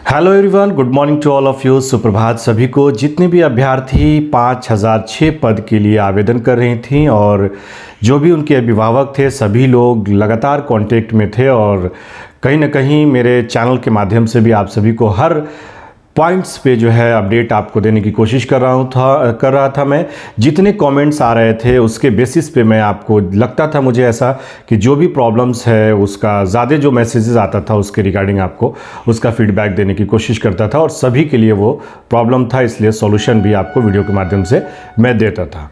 Hello everyone, good morning to all of you. सुप्रभात सभी को। जितने भी अभ्यर्थी 5006 पद के लिए आवेदन कर रही थी और जो भी उनके अभिभावक थे, सभी लोग लगातार कांटेक्ट में थे और कहीं ना कहीं मेरे चैनल के माध्यम से भी आप सभी को हर पॉइंट्स पे जो है अपडेट आपको देने की कोशिश कर रहा था मैं। जितने कमेंट्स आ रहे थे उसके बेसिस पे मैं आपको लगता था, मुझे ऐसा कि जो भी प्रॉब्लम्स है उसका ज़्यादा जो मैसेजेस आता था उसके रिगार्डिंग आपको उसका फीडबैक देने की कोशिश करता था और सभी के लिए वो प्रॉब्लम था, इसलिए सॉल्यूशन भी आपको वीडियो के माध्यम से मैं देता था।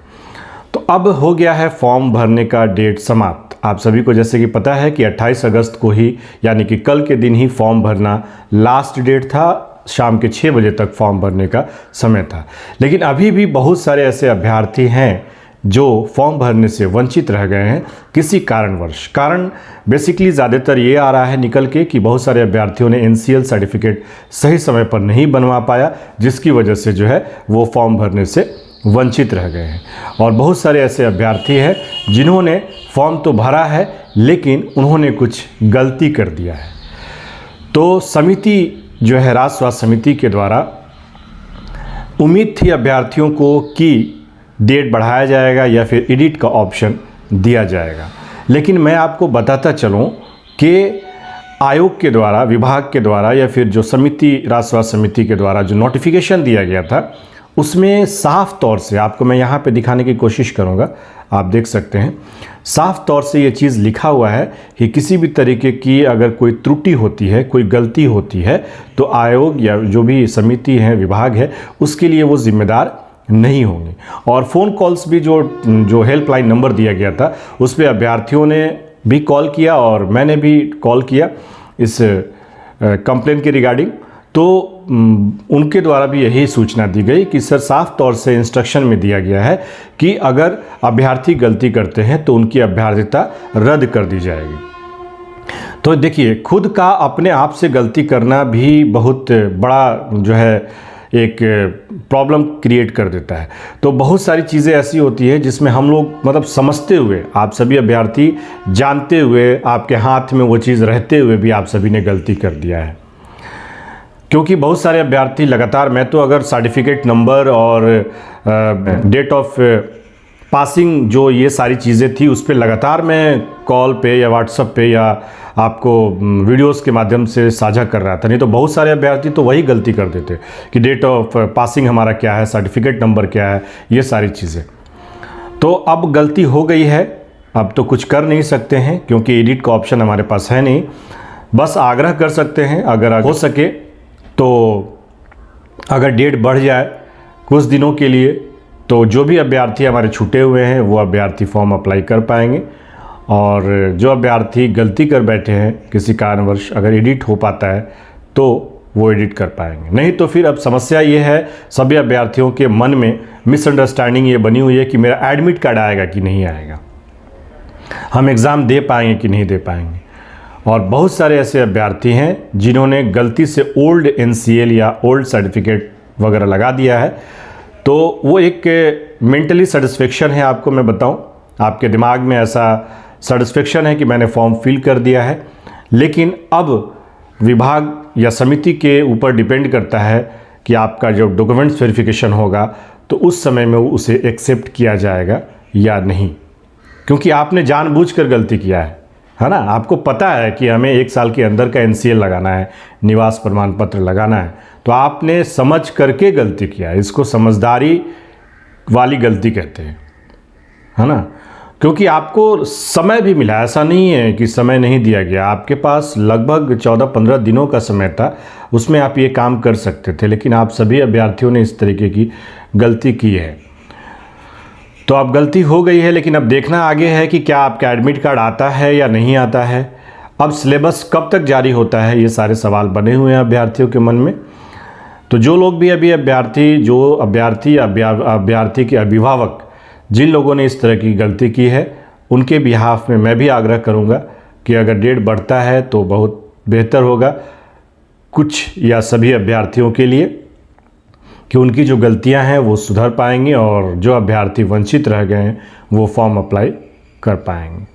तो अब हो गया है फॉर्म भरने का डेट समाप्त। आप सभी को जैसे कि पता है कि 28 अगस्त को ही यानी कि कल के दिन ही फॉर्म भरना लास्ट डेट था। शाम के 6 बजे तक फॉर्म भरने का समय था, लेकिन अभी भी बहुत सारे ऐसे अभ्यर्थी हैं जो फॉर्म भरने से वंचित रह गए हैं किसी कारणवश। कारण बेसिकली ज़्यादातर ये आ रहा है निकल के कि बहुत सारे अभ्यर्थियों ने NCL सर्टिफिकेट सही समय पर नहीं बनवा पाया, जिसकी वजह से जो है वो फॉर्म भरने से वंचित रह गए हैं। और बहुत सारे ऐसे अभ्यर्थी हैं जिन्होंने फॉर्म तो भरा है लेकिन उन्होंने कुछ गलती कर दिया है। तो समिति जो है राज्य स्वास्थ्य समिति के द्वारा उम्मीद थी अभ्यर्थियों को कि डेट बढ़ाया जाएगा या फिर एडिट का ऑप्शन दिया जाएगा, लेकिन मैं आपको बताता चलूं कि आयोग के द्वारा, विभाग के द्वारा या फिर जो समिति राज्य स्वास्थ्य समिति के द्वारा जो नोटिफिकेशन दिया गया था उसमें साफ तौर से आपको मैं यहाँ पे दिखाने की कोशिश करूँगा। आप देख सकते हैं साफ तौर से ये चीज़ लिखा हुआ है कि किसी भी तरीके की अगर कोई त्रुटि होती है, कोई गलती होती है तो आयोग या जो भी समिति है, विभाग है, उसके लिए वो जिम्मेदार नहीं होंगे। और फ़ोन कॉल्स भी जो हेल्पलाइन नंबर दिया गया था उस पर अभ्यर्थियों ने भी कॉल किया और मैंने भी कॉल किया इस कंप्लेन के रिगार्डिंग। तो उनके द्वारा भी यही सूचना दी गई कि सर साफ तौर से इंस्ट्रक्शन में दिया गया है कि अगर अभ्यर्थी गलती करते हैं तो उनकी अभ्यर्थिता रद्द कर दी जाएगी। तो देखिए, खुद का अपने आप से गलती करना भी बहुत बड़ा जो है एक प्रॉब्लम क्रिएट कर देता है। तो बहुत सारी चीज़ें ऐसी होती है जिसमें हम लोग मतलब समझते हुए, आप सभी अभ्यर्थी जानते हुए, आपके हाथ में वो चीज़ रहते हुए भी आप सभी ने गलती कर दिया है। क्योंकि बहुत सारे अभ्यर्थी लगातार, मैं तो अगर सर्टिफिकेट नंबर और डेट ऑफ पासिंग जो ये सारी चीज़ें थी उस पर लगातार मैं कॉल पे या व्हाट्सएप पे या आपको वीडियोस के माध्यम से साझा कर रहा था। नहीं तो बहुत सारे अभ्यर्थी तो वही गलती कर देते कि डेट ऑफ पासिंग हमारा क्या है, सर्टिफिकेट नंबर क्या है, ये सारी चीज़ें। तो अब गलती हो गई है, अब तो कुछ कर नहीं सकते हैं क्योंकि एडिट का ऑप्शन हमारे पास है नहीं। बस आग्रह कर सकते हैं अगर हो सके तो अगर डेट बढ़ जाए कुछ दिनों के लिए तो जो भी अभ्यर्थी हमारे छूटे हुए हैं वो अभ्यर्थी फॉर्म अप्लाई कर पाएंगे। और जो अभ्यर्थी गलती कर बैठे हैं किसी कारणवश, अगर एडिट हो पाता है तो वो एडिट कर पाएंगे। नहीं तो फिर अब समस्या ये है, सभी अभ्यर्थियों के मन में मिसअंडरस्टैंडिंग ये बनी हुई है कि मेरा एडमिट कार्ड आएगा कि नहीं आएगा, हम एग्ज़ाम दे पाएंगे कि नहीं दे पाएंगे। और बहुत सारे ऐसे अभ्यर्थी हैं जिन्होंने गलती से ओल्ड NCL या ओल्ड सर्टिफिकेट वगैरह लगा दिया है। तो वो एक मेंटली सेटिस्फेक्शन है, आपको मैं बताऊं, आपके दिमाग में ऐसा सेटिस्फेक्शन है कि मैंने फॉर्म फिल कर दिया है। लेकिन अब विभाग या समिति के ऊपर डिपेंड करता है कि आपका जो डॉक्यूमेंट्स वेरिफिकेशन होगा तो उस समय में उसे एक्सेप्ट किया जाएगा या नहीं, क्योंकि आपने जानबूझकर गलती किया है ना। आपको पता है कि हमें 1 साल के अंदर का NCL लगाना है, निवास प्रमाण पत्र लगाना है, तो आपने समझ करके गलती किया है। इसको समझदारी वाली गलती कहते हैं, है ना। क्योंकि आपको समय भी मिला, ऐसा नहीं है कि समय नहीं दिया गया। आपके पास लगभग 14-15 दिनों का समय था, उसमें आप ये काम कर सकते थे, लेकिन आप सभी अभ्यर्थियों ने इस तरीके की गलती की है। तो अब गलती हो गई है, लेकिन अब देखना आगे है कि क्या आपका एडमिट कार्ड आता है या नहीं आता है। अब सिलेबस कब तक जारी होता है, ये सारे सवाल बने हुए हैं अभ्यर्थियों के मन में। तो जो लोग भी अभी अभ्यर्थी के अभिभावक, जिन लोगों ने इस तरह की गलती की है, उनके बिहाफ में मैं भी आग्रह करूंगा कि अगर डेट बढ़ता है तो बहुत बेहतर होगा कुछ या सभी अभ्यर्थियों के लिए, कि उनकी जो गलतियां हैं वो सुधर पाएंगे और जो अभ्यर्थी वंचित रह गए हैं वो फॉर्म अप्लाई कर पाएंगे।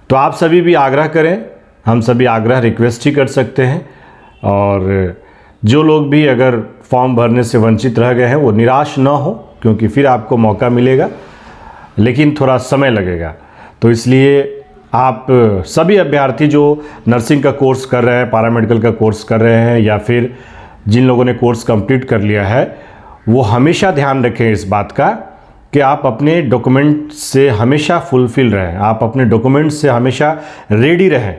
तो आप सभी भी आग्रह करें, हम सभी आग्रह रिक्वेस्ट ही कर सकते हैं। और जो लोग भी अगर फॉर्म भरने से वंचित रह गए हैं वो निराश ना हो, क्योंकि फिर आपको मौका मिलेगा, लेकिन थोड़ा समय लगेगा। तो इसलिए आप सभी अभ्यर्थी जो नर्सिंग का कोर्स कर रहे हैं, पैरामेडिकल का कोर्स कर रहे हैं, या फिर जिन लोगों ने कोर्स कंप्लीट कर लिया है, वो हमेशा ध्यान रखें इस बात का कि आप अपने डॉक्यूमेंट से हमेशा फुलफिल रहें, आप अपने डॉक्यूमेंट से हमेशा रेडी रहें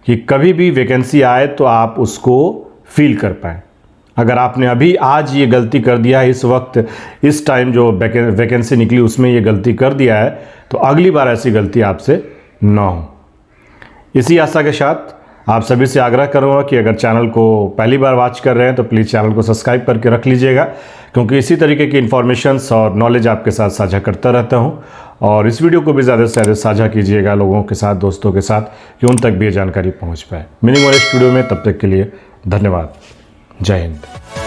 कि कभी भी वैकेंसी आए तो आप उसको फिल कर पाएँ। अगर आपने अभी आज ये गलती कर दिया है, इस वक्त इस टाइम जो वैकेंसी निकली उसमें ये गलती कर दिया है, तो अगली बार ऐसी गलती आपसे ना हो। इसी आशा के साथ आप सभी से आग्रह करूँगा कि अगर चैनल को पहली बार वॉच कर रहे हैं तो प्लीज़ चैनल को सब्सक्राइब करके रख लीजिएगा, क्योंकि इसी तरीके की इन्फॉर्मेशंस और नॉलेज आपके साथ साझा करता रहता हूँ। और इस वीडियो को भी ज़्यादा से ज़्यादा साझा कीजिएगा लोगों के साथ, दोस्तों के साथ, कि उन तक भी ये जानकारी पहुँच पाए। मिलेंगे नेक्स्ट वीडियो में, तब तक के लिए धन्यवाद। जय हिंद।